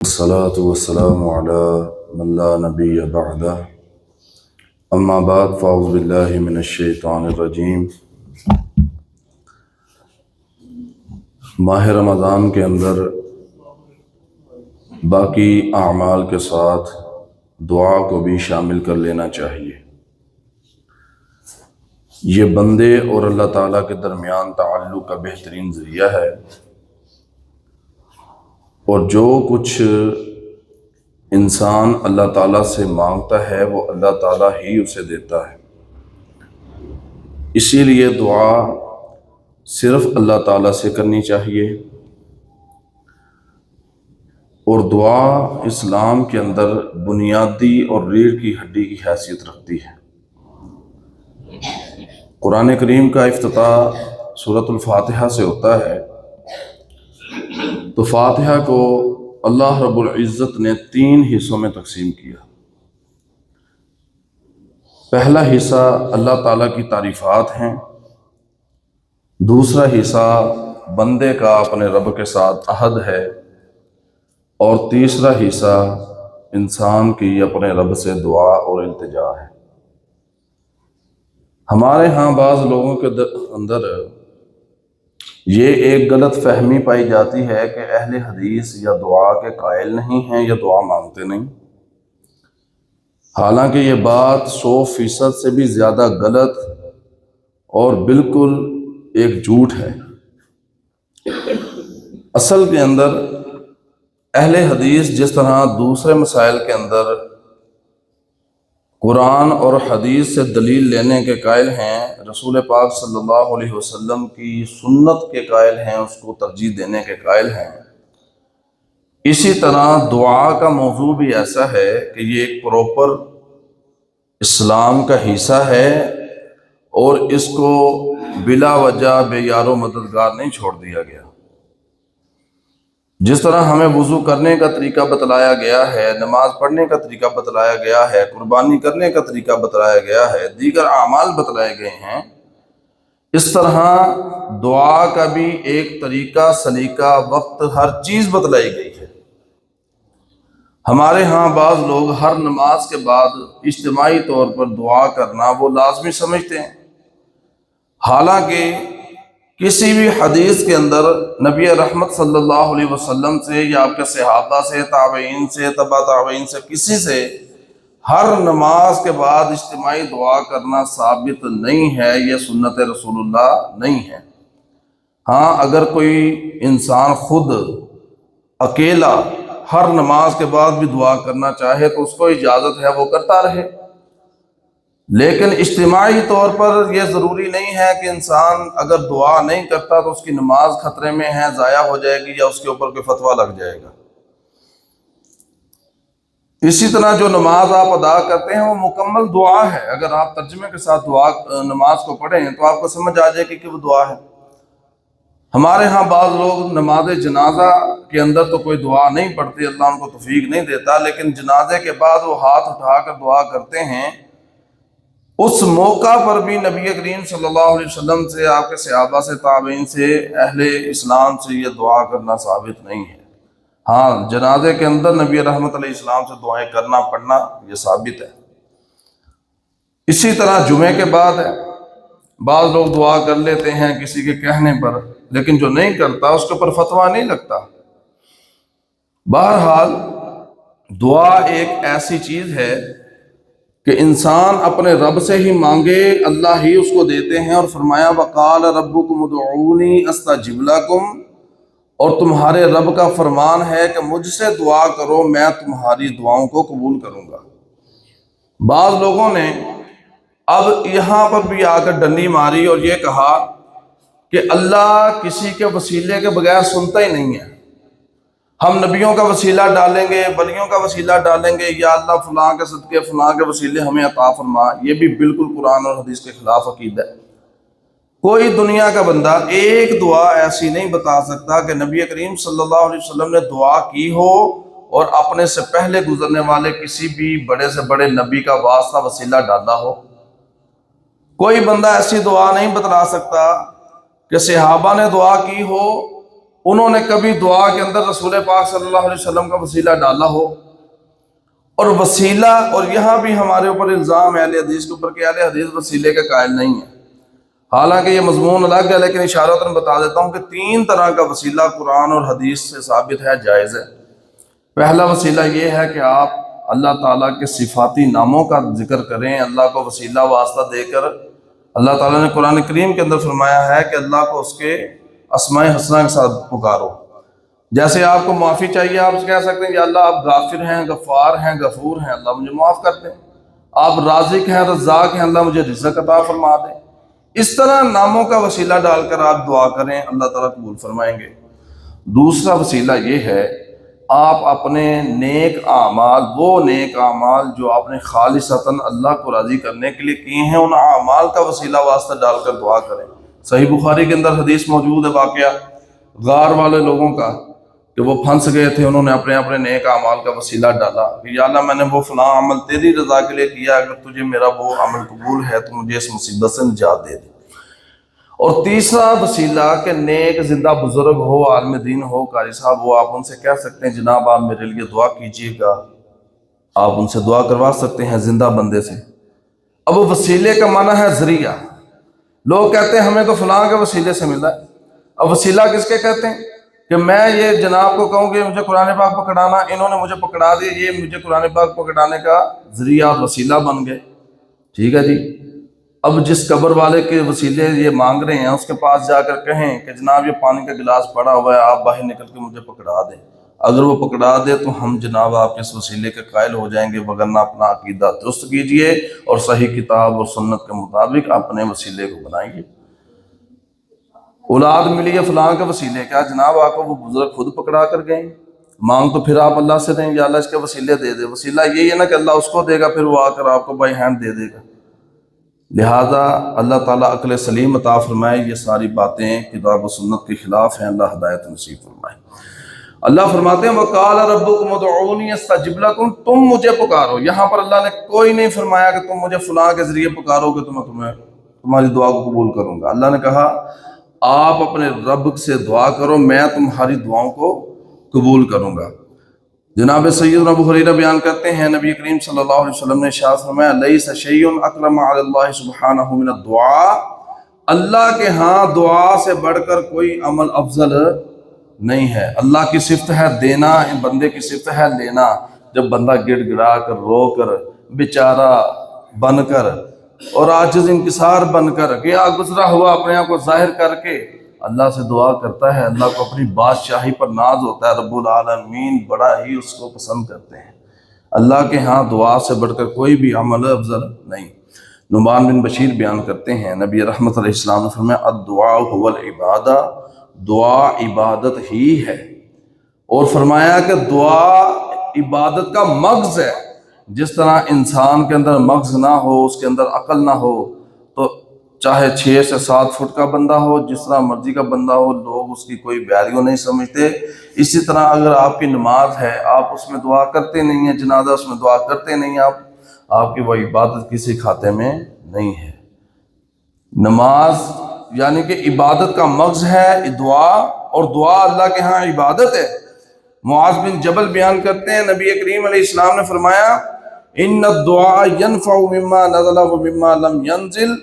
الصلاة والسلام على من لا نبي بعده اما بعد فاعوذ باللہ من الشیطان الرجیم۔ ماہ رمضان کے اندر باقی اعمال کے ساتھ دعا کو بھی شامل کر لینا چاہیے۔ یہ بندے اور اللہ تعالیٰ کے درمیان تعلق کا بہترین ذریعہ ہے، اور جو کچھ انسان اللہ تعالیٰ سے مانگتا ہے وہ اللہ تعالیٰ ہی اسے دیتا ہے۔ اسی لیے دعا صرف اللہ تعالیٰ سے کرنی چاہیے، اور دعا اسلام کے اندر بنیادی اور ریڑھ کی ہڈی کی حیثیت رکھتی ہے۔ قرآن کریم کا افتتاح سورۃ الفاتحہ سے ہوتا ہے، تو فاتحہ کو اللہ رب العزت نے 3 حصوں میں تقسیم کیا۔ پہلا حصہ اللہ تعالیٰ کی تعریفات ہیں، دوسرا حصہ بندے کا اپنے رب کے ساتھ عہد ہے، اور تیسرا حصہ انسان کی اپنے رب سے دعا اور التجا ہے۔ ہمارے ہاں بعض لوگوں کے اندر یہ ایک غلط فہمی پائی جاتی ہے کہ اہل حدیث یا دعا کے قائل نہیں ہیں یا دعا مانگتے نہیں، حالانکہ یہ بات 100% سے بھی زیادہ غلط اور بالکل ایک جھوٹ ہے۔ اصل کے اندر اہل حدیث جس طرح دوسرے مسائل کے اندر قرآن اور حدیث سے دلیل لینے کے قائل ہیں، رسول پاک صلی اللہ علیہ وسلم کی سنت کے قائل ہیں، اس کو ترجیح دینے کے قائل ہیں، اسی طرح دعا کا موضوع بھی ایسا ہے کہ یہ ایک پراپر اسلام کا حصہ ہے، اور اس کو بلا وجہ بے یار و مددگار نہیں چھوڑ دیا گیا۔ جس طرح ہمیں وضو کرنے کا طریقہ بتلایا گیا ہے، نماز پڑھنے کا طریقہ بتلایا گیا ہے، قربانی کرنے کا طریقہ بتلایا گیا ہے، دیگر اعمال بتلائے گئے ہیں، اس طرح دعا کا بھی ایک طریقہ، سلیقہ، وقت، ہر چیز بتلائی گئی ہے۔ ہمارے ہاں بعض لوگ ہر نماز کے بعد اجتماعی طور پر دعا کرنا وہ لازمی سمجھتے ہیں، حالانکہ کسی بھی حدیث کے اندر نبی رحمت صلی اللہ علیہ وسلم سے یا آپ کے صحابہ سے، تابعین سے، تبع تابعین سے، کسی سے ہر نماز کے بعد اجتماعی دعا کرنا ثابت نہیں ہے، یہ سنت رسول اللہ نہیں ہے۔ ہاں، اگر کوئی انسان خود اکیلا ہر نماز کے بعد بھی دعا کرنا چاہے تو اس کو اجازت ہے، وہ کرتا رہے، لیکن اجتماعی طور پر یہ ضروری نہیں ہے کہ انسان اگر دعا نہیں کرتا تو اس کی نماز خطرے میں ہے، ضائع ہو جائے گی، یا اس کے اوپر کوئی فتویٰ لگ جائے گا۔ اسی طرح جو نماز آپ ادا کرتے ہیں وہ مکمل دعا ہے، اگر آپ ترجمے کے ساتھ نماز کو پڑھیں تو آپ کو سمجھ آ جائے گی کہ وہ دعا ہے۔ ہمارے ہاں بعض لوگ نماز جنازہ کے اندر تو کوئی دعا نہیں پڑھتے، اللہ ان کو توفیق نہیں دیتا، لیکن جنازے کے بعد وہ ہاتھ اٹھا کر دعا کرتے ہیں۔ اس موقع پر بھی نبی کریم صلی اللہ علیہ وسلم سے، آپ کے صحابہ سے، تابعین سے، اہل اسلام سے یہ دعا کرنا ثابت نہیں ہے۔ ہاں، جنازے کے اندر نبی رحمت علیہ السلام سے دعائیں کرنا، پڑھنا، یہ ثابت ہے۔ اسی طرح جمعے کے بعد ہے، بعض لوگ دعا کر لیتے ہیں کسی کے کہنے پر، لیکن جو نہیں کرتا اس کے اوپر فتویٰ نہیں لگتا۔ بہرحال دعا ایک ایسی چیز ہے کہ انسان اپنے رب سے ہی مانگے، اللہ ہی اس کو دیتے ہیں، اور فرمایا وَقَالَ رَبُّكُمُ ادْعُونِي أَسْتَجِبْ لَكُمْ، اور تمہارے رب کا فرمان ہے کہ مجھ سے دعا کرو، میں تمہاری دعاؤں کو قبول کروں گا۔ بعض لوگوں نے اب یہاں پر بھی آ کر ڈنڈی ماری اور یہ کہا کہ اللہ کسی کے وسیلے کے بغیر سنتا ہی نہیں ہے، ہم نبیوں کا وسیلہ ڈالیں گے، ولیوں کا وسیلہ ڈالیں گے، یا اللہ فلاں کے صدقے فلاں کے وسیلے ہمیں عطا فرما۔ یہ بھی بالکل قرآن اور حدیث کے خلاف عقیدہ ہے۔ کوئی دنیا کا بندہ ایک دعا ایسی نہیں بتا سکتا کہ نبی کریم صلی اللہ علیہ وسلم نے دعا کی ہو اور اپنے سے پہلے گزرنے والے کسی بھی بڑے سے بڑے نبی کا واسطہ وسیلہ ڈالا ہو۔ کوئی بندہ ایسی دعا نہیں بتلا سکتا کہ صحابہ نے دعا کی ہو انہوں نے کبھی دعا کے اندر رسول پاک صلی اللہ علیہ وسلم کا وسیلہ ڈالا ہو. اور وسیلہ، اور یہاں بھی ہمارے اوپر الزام ہے اہل حدیث کے اوپر کہ اہل حدیث وسیلے کے قائل نہیں ہے. حالانکہ یہ مضمون الگ ہے، لیکن اشارتاً بتا دیتا ہوں کہ 3 طرح کا وسیلہ قرآن اور حدیث سے ثابت ہے، جائز ہے. پہلا وسیلہ یہ ہے کہ آپ اللہ تعالیٰ کے صفاتی ناموں کا ذکر کریں، اللہ کو وسیلہ واسطہ دے کر. اللہ تعالیٰ نے قرآن کریم کے اندر فرمایا ہے کہ اللہ کو اس کے اسماء حسنہ کے ساتھ پکارو. جیسے آپ کو معافی چاہیے، آپ کہہ سکتے ہیں کہ اللہ آپ غافر ہیں، غفار ہیں، غفور ہیں، اللہ مجھے معاف کر دیں. آپ رازق ہیں، رزاق ہیں، اللہ مجھے رزق عطا فرما دیں. اس طرح ناموں کا وسیلہ ڈال کر آپ دعا کریں، اللہ تعالیٰ قبول فرمائیں گے. دوسرا وسیلہ یہ ہے، آپ اپنے نیک اعمال، وہ نیک اعمال جو آپ نے خالصتاً اللہ کو راضی کرنے کے لیے کیے ہیں، ان اعمال کا وسیلہ واسطہ ڈال کر دعا کریں. صحیح بخاری کے اندر حدیث موجود ہے، واقعہ غار والے لوگوں کا، کہ وہ پھنس گئے تھے. انہوں نے اپنے نیک اعمال کا وسیلہ ڈالا کہ یا اللہ میں نے وہ فلاں عمل تیری رضا کے لیے کیا، اگر تجھے میرا وہ عمل قبول ہے تو مجھے اس مصیبت سے نجات دے دے. اور تیسرا وسیلہ کہ نیک زندہ بزرگ ہو، عالم دین ہو، قاری صاحب ہو، آپ ان سے کہہ سکتے ہیں جناب آپ میرے لیے دعا کیجیے گا. آپ ان سے دعا کروا سکتے ہیں زندہ بندے سے. اب وہ وسیلے کا معنی ہے ذریعہ. لوگ کہتے ہیں ہمیں تو فلاں کے وسیلے سے ملا ہے. اب وسیلہ کس کے کہتے ہیں؟ کہ میں یہ جناب کو کہوں کہ مجھے قرآن پاک پکڑانا، انہوں نے مجھے پکڑا دیا، یہ مجھے قرآن پاک پکڑانے کا ذریعہ وسیلہ بن گئے. ٹھیک ہے جی. اب جس قبر والے کے وسیلے یہ مانگ رہے ہیں، اس کے پاس جا کر کہیں کہ جناب یہ پانی کا گلاس پڑا ہوا ہے، آپ باہر نکل کے مجھے پکڑا دیں. اگر وہ پکڑا دے تو ہم جناب آپ کے اس وسیلے کے قائل ہو جائیں گے، وگرنہ اپنا عقیدہ درست کیجئے اور صحیح کتاب اور سنت کے مطابق اپنے وسیلے کو بنائیے. اولاد ملی ہے فلاں کے وسیلے، کیا جناب آپ کو وہ بزرگ خود پکڑا کر گئے؟ مانگ تو پھر آپ اللہ سے دیں، یا اللہ اس کے وسیلے دے دے. وسیلہ یہی ہے نا کہ اللہ اس کو دے گا، پھر وہ آ کر آپ کو بائی ہینڈ دے دے گا. لہٰذا اللہ تعالیٰ عقل سلیم عطا فرمائے. یہ ساری باتیں کتاب و سنت کے خلاف ہیں، اللہ ہدایت نصیب فرمائے. اللہ فرماتے ہیں وَقَالَ رَبُّكُمُ ادْعُونِي أَسْتَجِبْ لَكُمْ، تم مجھے پکارو. یہاں پر اللہ نے کوئی نہیں فرمایا کہ تم مجھے فلاں کے ذریعے پکارو گے تو میں تمہاری دعا کو قبول کروں گا. اللہ نے کہا آپ اپنے رب سے دعا کرو، میں تمہاری دعاؤں کو قبول کروں گا. جناب سیدنا ابو ہریرہ بیان کرتے ہیں نبی کریم صلی اللہ علیہ وسلم نے ارشاد فرمایا لیس شیء اکرم علی اللہ سبحانہ من الدعاء، اللہ کے ہاں دعا سے بڑھ کر کوئی عمل افضل نہیں ہے. اللہ کی صفت ہے دینا، بندے کی صفت ہے لینا. جب بندہ گڑ گڑا کر، رو کر، بیچارہ بن کر اور عاجز انکسار بن کر، کیا گزرا ہوا اپنے آپ کو ظاہر کر کے اللہ سے دعا کرتا ہے، اللہ کو اپنی بادشاہی پر ناز ہوتا ہے. رب العالمین بڑا ہی اس کو پسند کرتے ہیں. اللہ کے ہاں دعا سے بڑھ کر کوئی بھی عمل افضل نہیں. نعمان بن بشیر بیان کرتے ہیں نبی رحمت علیہ السلام نے فرمایا الدعاء هو العبادہ، دعا عبادت ہی ہے. اور فرمایا کہ دعا عبادت کا مغز ہے. جس طرح انسان کے اندر مغز نہ ہو، اس کے اندر عقل نہ ہو، تو چاہے 6 سے 7 فٹ کا بندہ ہو، جس طرح مرضی کا بندہ ہو، لوگ اس کی کوئی ویلیو نہیں سمجھتے. اسی طرح اگر آپ کی نماز ہے، آپ اس میں دعا کرتے نہیں ہیں، جنازہ اس میں دعا کرتے نہیں ہیں، آپ کی وہ عبادت کسی کھاتے میں نہیں ہے. نماز یعنی کہ عبادت کا مغز ہے دعا، اور دعا اللہ کے ہاں عبادت ہے. معاذ بن جبل بیان کرتے ہیں نبی کریم علیہ السلام نے فرمایا ان الدعاء ينفع مما نزل ومما لم ينزل،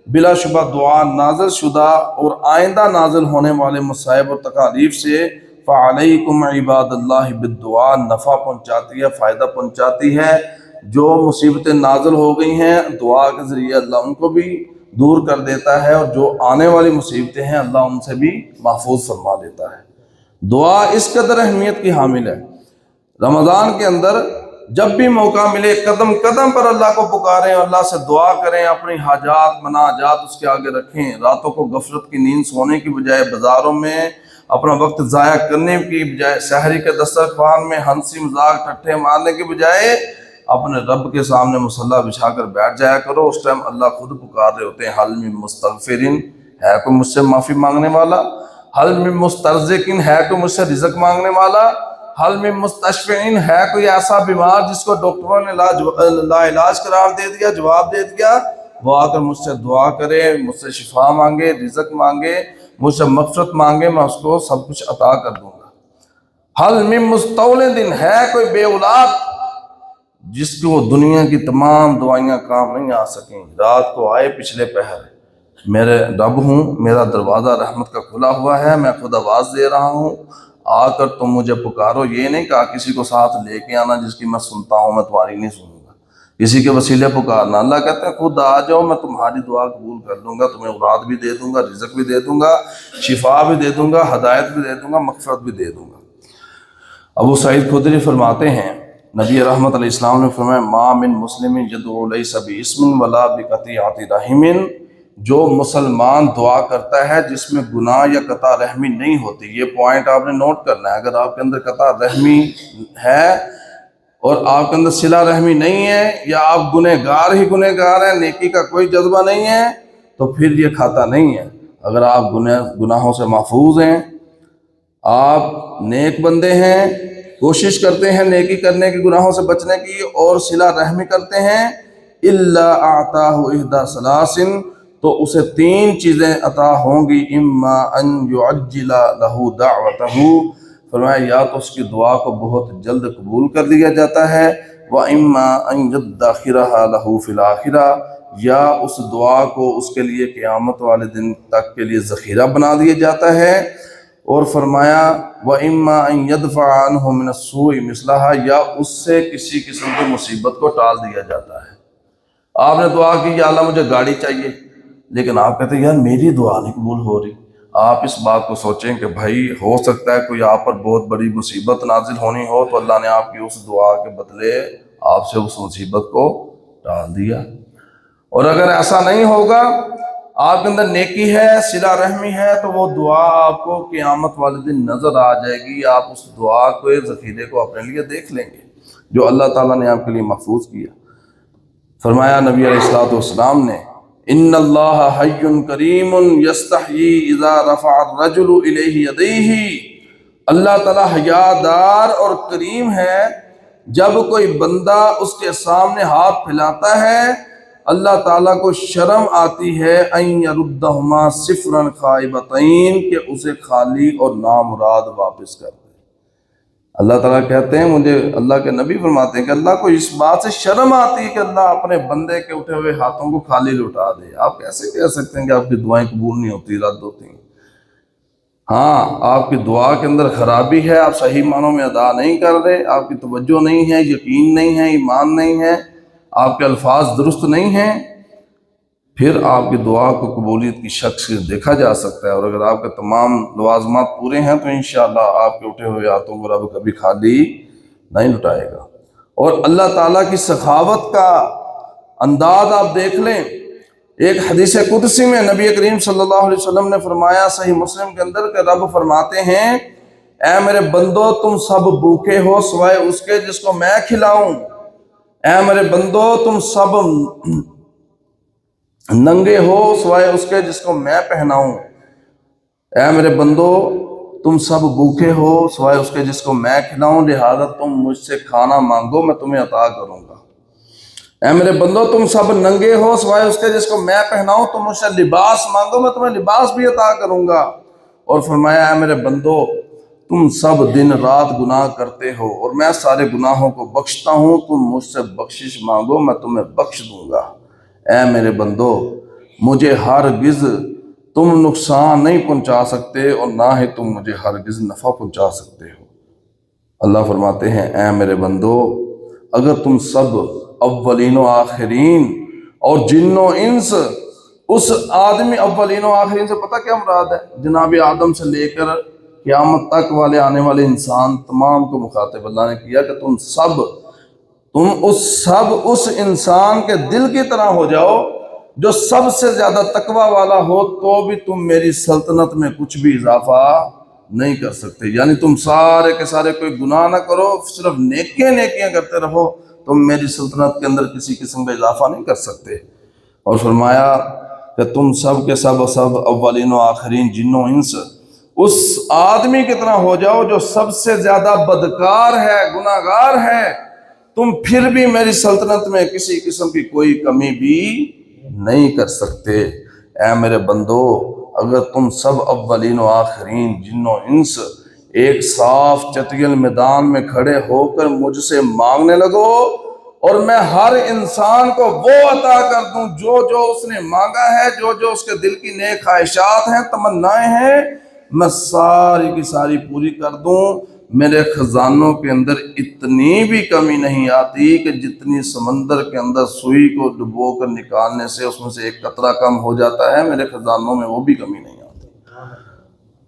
بلا شبہ دعا نازل شدہ اور آئندہ نازل ہونے والے مصائب اور تکالیف سے فعلیکم عباد اللہ بالدعاء نفع پہنچاتی ہے، فائدہ پہنچاتی ہے. جو مصیبتیں نازل ہو گئی ہیں دعا کے ذریعے اللہ ان کو بھی دور کر دیتا ہے، اور جو آنے والی مصیبتیں ہیں اللہ ان سے بھی محفوظ فرما دیتا ہے. دعا اس قدر اہمیت کی حامل ہے. رمضان کے اندر جب بھی موقع ملے قدم قدم پر اللہ کو پکاریں، اللہ سے دعا کریں، اپنی حاجات مناجات اس کے آگے رکھیں. راتوں کو غفلت کی نیند سونے کی بجائے بازاروں میں اپنا وقت ضائع کرنے کی بجائے، سحری کے دسترخوان میں ہنسی مذاق ٹھٹھے مارنے کی بجائے اپنے رب کے سامنے مصلی بچھا کر بیٹھ جایا کرو. اس ٹائم اللہ خود پکار رہے ہوتے ہیں حل من مستغفرین، ہے کوئی مجھ سے معافی مانگنے والا؟ حل من مسترزقین، ہے کوئی مجھ سے رزق مانگنے والا؟ حل من مستشفعین، ہے کوئی ایسا بیمار جس کو ڈاکٹروں نے لا علاج قرار دے دیا، جواب دے دیا؟ وہ آ کر مجھ سے دعا کرے، مجھ سے شفا مانگے، رزق مانگے. مجھ سے مغفرت مانگے، میں اس کو سب کچھ عطا کر دوں گا۔ حل من مستولد، ہے کوئی بے اولاد جس کو دنیا کی تمام دعائیاں کام نہیں آ سکیں، رات کو آئے پچھلے پہر، میرے رب ہوں، میرا دروازہ رحمت کا کھلا ہوا ہے، میں خود آواز دے رہا ہوں، آ کر تم مجھے پکارو۔ یہ نہیں کہا کسی کو ساتھ لے کے آنا جس کی میں سنتا ہوں، میں تمہاری نہیں سنوں گا، کسی کے وسیلے پکارنا۔ اللہ کہتے ہیں خود آ جاؤ، میں تمہاری دعا قبول کر لوں گا، تمہیں اولاد بھی دے دوں گا، رزق بھی دے دوں گا، شفا بھی دے دوں گا، ہدایت بھی دے دوں گا، مغفرت بھی دے دوں گا۔ ابو سعید خدری فرماتے ہیں نبی رحمت علیہ السلام نے فرمایا ما من مسلم یدعو لیس باسم ولا بقطیعۃ رحم، جو مسلمان دعا کرتا ہے جس میں گناہ یا قطع رحمی نہیں ہوتی۔ یہ پوائنٹ آپ نے نوٹ کرنا ہے، اگر آپ کے اندر قطع رحمی ہے اور آپ کے اندر صلہ رحمی نہیں ہے، یا آپ گنہگار ہی گنہگار ہیں، نیکی کا کوئی جذبہ نہیں ہے، تو پھر یہ کھاتا نہیں ہے۔ اگر آپ گناہوں سے محفوظ ہیں، آپ نیک بندے ہیں، کوشش کرتے ہیں نیکی کرنے کی، گناہوں سے بچنے کی، اور صلہ رحمی کرتے ہیں، الا اعطاہ احدی ثلاث، تو اسے تین چیزیں عطا ہوں گی، اما ان یعجل لہ دعوتہ، فرمایا یا تو اس کی دعا کو بہت جلد قبول کر لیا جاتا ہے، واما ان یدخرھا لہ فی الاخرہ، یا اس دعا کو اس کے لیے قیامت والے دن تک کے لیے ذخیرہ بنا دیا جاتا ہے، اور فرمایا وَإِمَّا أَن يَدْفَعَ عَنْهُ مِنَ السُّوءِ مِثْلَهَا، یا اس سے کسی قسم کی مصیبت کو ٹال دیا جاتا ہے۔ آپ نے دعا کی یا اللہ مجھے گاڑی چاہیے، لیکن آپ کہتے ہیں یار میری دعا نہیں قبول ہو رہی۔ آپ اس بات کو سوچیں کہ بھائی ہو سکتا ہے کوئی آپ پر بہت بڑی مصیبت نازل ہونی ہو، تو اللہ نے آپ کی اس دعا کے بدلے آپ سے اس مصیبت کو ٹال دیا۔ اور اگر ایسا نہیں ہوگا، آپ کے اندر نیکی ہے، صلہ رحمی ہے، تو وہ دعا آپ کو قیامت والے دن نظر آ جائے گی، آپ اس دعا کو ذخیرے کو اپنے لیے دیکھ لیں گے جو اللہ تعالیٰ نے آپ کے لیے محفوظ کیا۔ فرمایا نبی علیہ الصلوۃ والسلام نے ان اللہ حی کریم یستحیی اذا رفع الرجل الیہ یدیہ، اللہ تعالیٰ حیادار اور کریم ہے، جب کوئی بندہ اس کے سامنے ہاتھ پھیلاتا ہے اللہ تعالیٰ کو شرم آتی ہے ان یردہما صفرا خائبتین، کہ اسے خالی اور نامراد واپس کر دے۔ اللہ تعالیٰ کہتے ہیں، مجھے اللہ کے نبی فرماتے ہیں کہ اللہ کو اس بات سے شرم آتی ہے کہ اللہ اپنے بندے کے اٹھے ہوئے ہاتھوں کو خالی لوٹا دے۔ آپ کیسے کہہ سکتے ہیں کہ آپ کی دعائیں قبول نہیں ہوتی، رد ہوتی ہیں؟ ہاں، آپ کی دعا کے اندر خرابی ہے، آپ صحیح معنوں میں ادا نہیں کر رہے، آپ کی توجہ نہیں ہے، یقین نہیں ہے، ایمان نہیں ہے، آپ کے الفاظ درست نہیں ہیں، پھر آپ کی دعا کو قبولیت کی شک سے دیکھا جا سکتا ہے۔ اور اگر آپ کے تمام لوازمات پورے ہیں تو انشاءاللہ آپ کے اٹھے ہوئے ہاتھوں کو رب کبھی خالی نہیں لٹائے گا۔ اور اللہ تعالیٰ کی سخاوت کا انداز آپ دیکھ لیں، ایک حدیث قدسی میں نبی کریم صلی اللہ علیہ وسلم نے فرمایا صحیح مسلم کے اندر کہ رب فرماتے ہیں اے میرے بندو تم سب بھوکے ہو سوائے اس کے جس کو میں کھلاؤں، اے میرے بندو تم سب ننگے ہو سوائے اس کے جس کو میں پہناؤں، اے میرے بندو تم سب بھوکے ہو سوائے اس کے جس کو میں کھلاؤں، لہذا تم مجھ سے کھانا مانگو میں تمہیں عطا کروں گا۔ اے میرے بندو تم سب ننگے ہو سوائے اس کے جس کو میں پہناؤں، تم مجھ سے لباس مانگو میں تمہیں لباس بھی عطا کروں گا۔ اور فرمایا اے میرے بندو تم سب دن رات گناہ کرتے ہو اور میں سارے گناہوں کو بخشتا ہوں، تم مجھ سے بخشش مانگو میں تمہیں بخش دوں گا۔ اے میرے بندو مجھے ہرگز تم نقصان نہیں پہنچا سکتے اور نہ ہی تم مجھے ہرگز نفع پہنچا سکتے ہو۔ اللہ فرماتے ہیں اے میرے بندو اگر تم سب اولین و آخرین اور جن و انس، اس آدمی اولین و آخرین سے پتہ کیا مراد ہے؟ جناب آدم سے لے کر قیامت تک والے آنے والے انسان تمام کو مخاطب اللہ نے کیا کہ تم اس انسان کے دل کی طرح ہو جاؤ جو سب سے زیادہ تقوی والا ہو، تو بھی تم میری سلطنت میں کچھ بھی اضافہ نہیں کر سکتے۔ یعنی تم سارے کے سارے کوئی گناہ نہ کرو، صرف نیکیاں کرتے رہو، تم میری سلطنت کے اندر کسی قسم کا اضافہ نہیں کر سکتے۔ اور فرمایا کہ تم سب کے سب اولین و آخرین جن و انس اس آدمی کی طرح ہو جاؤ جو سب سے زیادہ بدکار ہے، گناہگار ہے، تم پھر بھی میری سلطنت میں کسی قسم کی کوئی کمی بھی نہیں کر سکتے۔ اے میرے بندو اگر تم سب اولین و آخرین جن و انس ایک صاف چتگل میدان میں کھڑے ہو کر مجھ سے مانگنے لگو اور میں ہر انسان کو وہ عطا کر دوں جو جو اس نے مانگا ہے، جو جو اس کے دل کی نیک خواہشات ہیں، تمنائیں ہیں، میں ساری کی ساری پوری کر دوں۔ میرے خزانوں کے اندر اتنی بھی کمی نہیں آتی کہ جتنی سمندر کے اندر سوئی کو ڈبو کر نکالنے سے اس میں سے ایک قطرہ کم ہو جاتا ہے، میرے خزانوں میں وہ بھی کمی نہیں آتی۔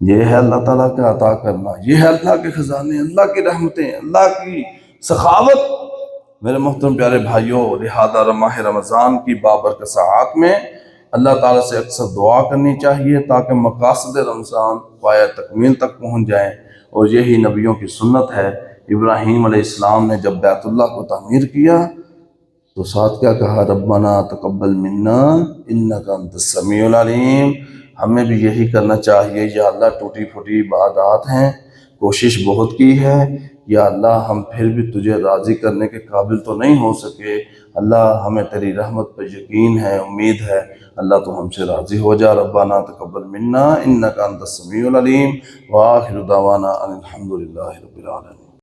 یہ ہے اللہ تعالیٰ کا عطا کرنا، یہ ہے اللہ کے خزانے، اللہ کی رحمتیں، اللہ کی سخاوت۔ میرے محترم پیارے بھائیوں، لہذا ماہ رمضان کی بابرکت ساعات میں اللہ تعالیٰ سے اکثر دعا کرنی چاہیے تاکہ مقاصد رمضان پایہ تکمیل تک پہنچ جائیں، اور یہی نبیوں کی سنت ہے۔ ابراہیم علیہ السلام نے جب بیت اللہ کو تعمیر کیا تو ساتھ کیا کہا؟ ربنا تقبل منا انک انت السمیع العلیم۔ ہمیں بھی یہی کرنا چاہیے، یا اللہ ٹوٹی پھوٹی عبادات ہیں، کوشش بہت کی ہے، یا اللہ ہم پھر بھی تجھے راضی کرنے کے قابل تو نہیں ہو سکے، اللہ ہمیں تیری رحمت پر یقین ہے، امید ہے، اللہ تو ہم سے راضی ہو جا۔ ربنا تقبل منا انک انت السمیع العلیم، وآخر دعوانا ان الحمد للہ رب العالمین۔